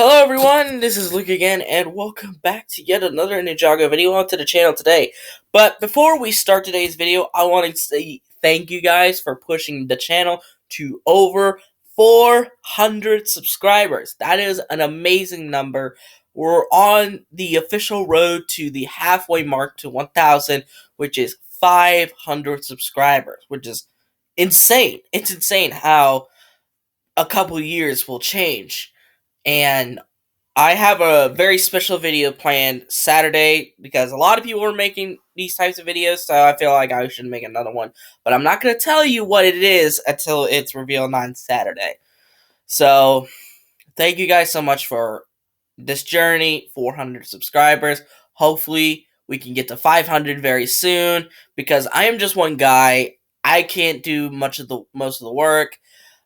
Hello everyone, this is Luke again, and welcome back to yet another Ninjago video onto the channel today. But before we start today's video, I want to say thank you guys for pushing the channel to over 400 subscribers. That is an amazing number. We're on the official road to the halfway mark to 1,000, which is 500 subscribers, which is insane. It's insane how a couple years will change. And I have a very special video planned Saturday because a lot of people are making these types of videos, so I feel like I should make another one. But I'm not going to tell you what it is until it's revealed on Saturday. So, thank you guys so much for this journey, 400 subscribers. Hopefully, we can get to 500 very soon because I am just one guy. I can't do most of the work.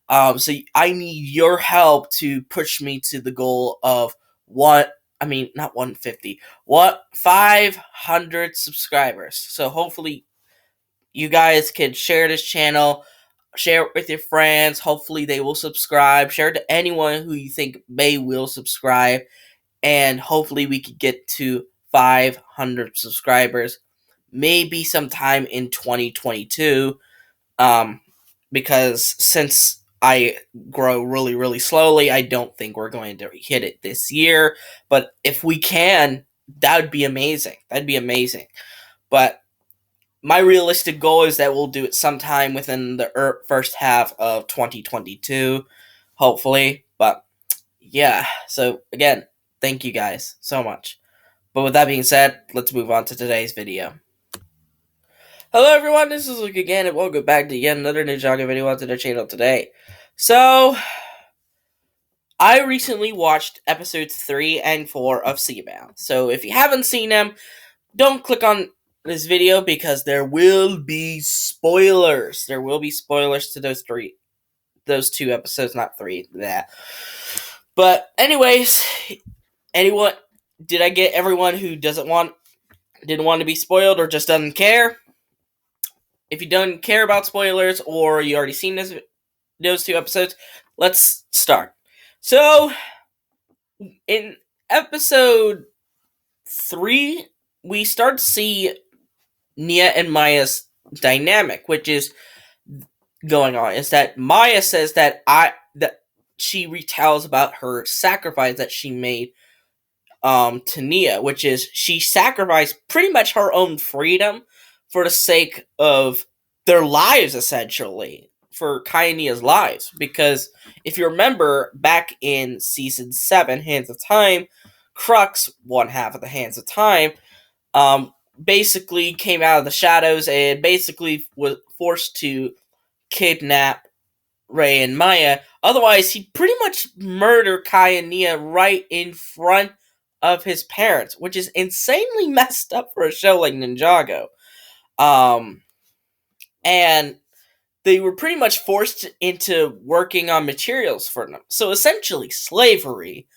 So I need your help to push me to the goal of not 150, 500 subscribers. So hopefully you guys can share this channel, share it with your friends. Hopefully they will subscribe. Share it to anyone who you think will subscribe. And hopefully we could get to 500 subscribers. Maybe sometime in 2022. Um, because since I grow really, really slowly, I don't think we're going to hit it this year. But if we can, that would be amazing. That'd be amazing. But my realistic goal is that we'll do it sometime within the first half of 2022, hopefully. But yeah, so again, thank you guys so much. But with that being said, let's move on to today's video. Hello everyone, this is Luke again, and welcome back to yet another Ninjago video onto the channel today. So, I recently watched episodes 3 and 4 of Seabound. So, if you haven't seen them, don't click on this video because there will be spoilers. There will be spoilers to those two episodes, not three, that. But anyways, did I get everyone who didn't want to be spoiled or just doesn't care? If you don't care about spoilers or you already seen those two episodes, let's start. So, in episode 3, we start to see Nia and Maya's dynamic, which is going on. Is that Maya says that she retells about her sacrifice that she made to Nia, which is she sacrificed pretty much her own freedom for the sake of their lives, essentially, for Kai and Nia's lives. Because if you remember, back in season 7, Hands of Time, Crux, one half of the Hands of Time, basically came out of the shadows and basically was forced to kidnap Ray and Maya. Otherwise, he'd pretty much murder Kai and Nia right in front of his parents, which is insanely messed up for a show like Ninjago. And they were pretty much forced into working on materials for them. So essentially slavery.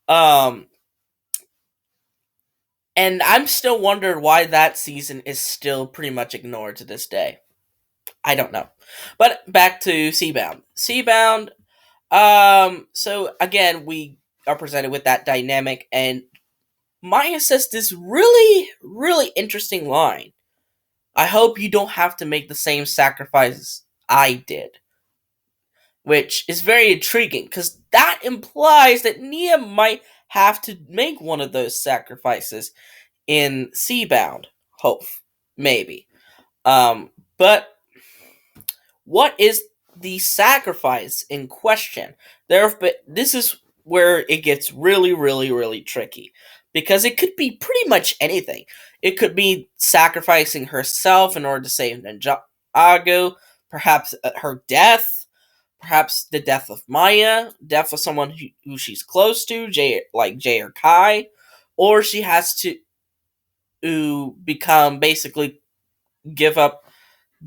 And I'm still wondering why that season is still pretty much ignored to this day. I don't know. But back to Seabound. Seabound, so again, we are presented with that dynamic, and Maya says this really, really interesting line. I hope you don't have to make the same sacrifices I did. Which is very intriguing, because that implies that Nia might have to make one of those sacrifices in Seabound. Hope. Maybe. But what is the sacrifice in question? This is where it gets really, really, really tricky. Because it could be pretty much anything. It could be sacrificing herself in order to save Ninjago, perhaps her death, perhaps the death of Maya, death of someone who she's close to, like Jay or Kai, or she has to become, basically, give up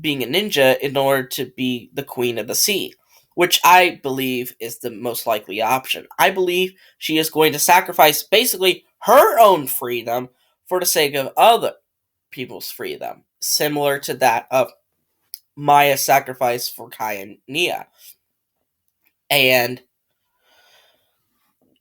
being a ninja in order to be the queen of the sea, which I believe is the most likely option. I believe she is going to sacrifice basically her own freedom for the sake of other people's freedom, similar to that of Maya's sacrifice for Kai and Nia. And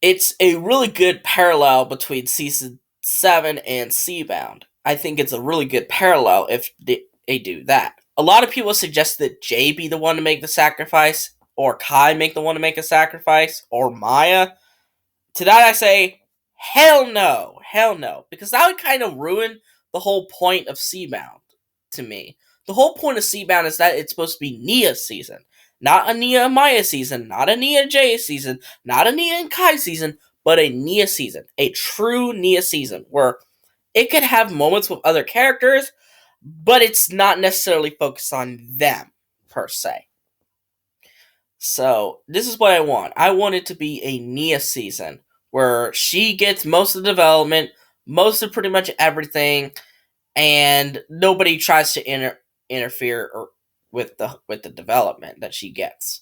it's a really good parallel between season 7 and Seabound. I think it's a really good parallel if they do that. A lot of people suggest that Jay be the one to make the sacrifice, or Kai make the one to make a sacrifice, or Maya. To that I say, hell no. Hell no. Because that would kind of ruin the whole point of Seabound to me. The whole point of Seabound is that it's supposed to be Nia's season. Not a Nia and Maya season, not a Nia and Jay season, not a Nia and Kai season, but a Nia season. A true Nia season where it could have moments with other characters, but it's not necessarily focused on them, per se. So, this is what I want. I want it to be a Nia season where she gets most of the development, most of pretty much everything, and nobody tries to interfere with the development that she gets.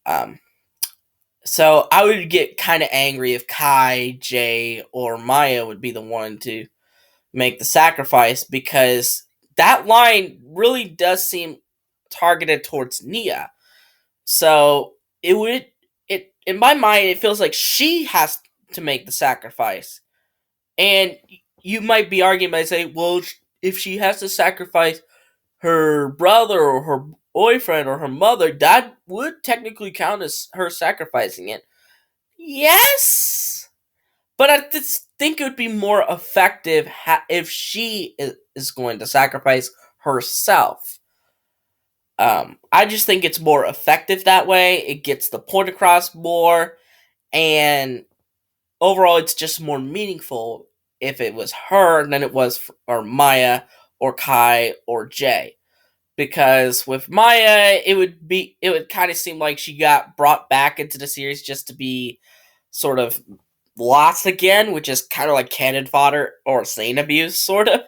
Um, so I would get kind of angry if Kai, Jay, or Maya would be the one to make the sacrifice, because that line really does seem targeted towards Nia. So it would it in my mind it feels like she has to make the sacrifice. And you might be arguing by saying, well, if she has to sacrifice her brother or her boyfriend or her mother, that would technically count as her sacrificing it. Yes, but I think it would be more effective if she is going to sacrifice herself. I just think it's more effective that way. It gets the point across more, and overall, it's just more meaningful if it was her than it was or Maya or Kai or Jay. Because with Maya, it would kind of seem like she got brought back into the series just to be sort of lost again, which is kind of like cannon fodder or sane abuse, sort of.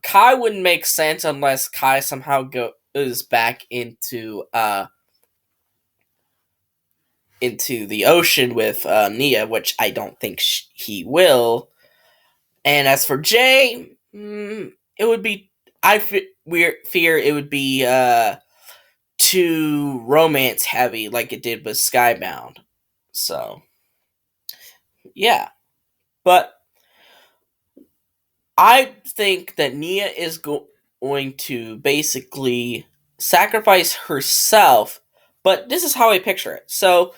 Kai wouldn't make sense unless Kai somehow goes back into the ocean with Nia, which I don't think he will. And as for Jay, it would be fear it would be too romance heavy, like it did with Skybound. So yeah, but I think that Nia is going to basically sacrifice herself. But this is how I picture it. So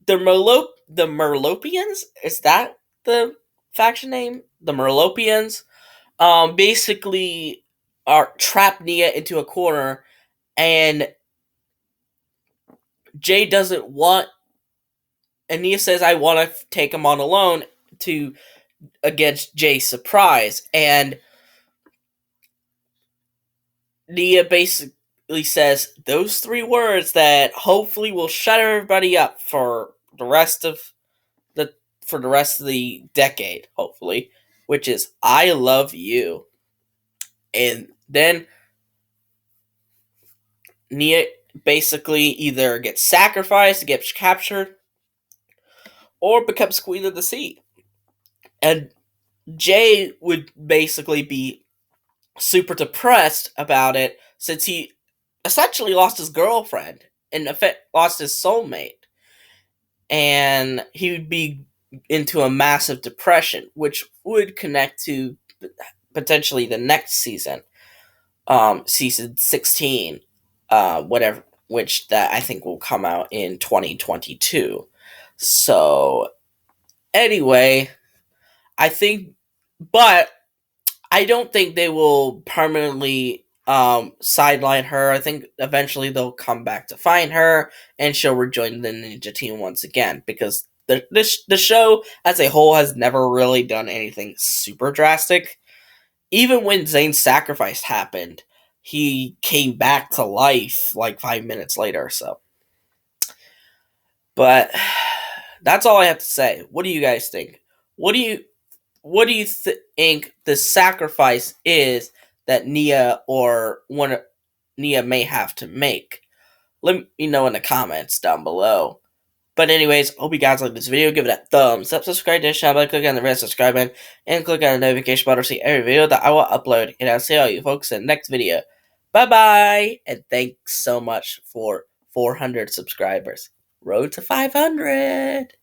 the Merlopians, is that the faction name? The Merlopians basically are trap Nia into a corner, and Jay doesn't want, and Nia says, I want to take him on alone to against Jay's surprise, and Nia basically says those three words that hopefully will shut everybody up for the rest of the decade, hopefully, which is I love you. And then Nia basically either gets sacrificed, gets captured, or becomes Queen of the Sea. And Jay would basically be super depressed about it since he essentially lost his girlfriend and in effect lost his soulmate. And he would be into a massive depression, which would connect to potentially the next season, season 16, whatever, which that I think will come out in 2022. So anyway, I think, but I don't think they will permanently sideline her. I think eventually they'll come back to find her, and she'll rejoin the Ninja team once again, because the show as a whole has never really done anything super drastic. Even when Zane's sacrifice happened, he came back to life like 5 minutes later. So, but that's all I have to say. What do you guys think? What do you think the sacrifice is that Nia may have to make? Let me know in the comments down below. But anyways, hope you guys like this video. Give it a thumbs up, subscribe to the channel by clicking on the red subscribe button, and click on the notification button to see every video that I will upload. And I'll see all you folks in the next video. Bye bye, and thanks so much for 400 subscribers. Road to 500.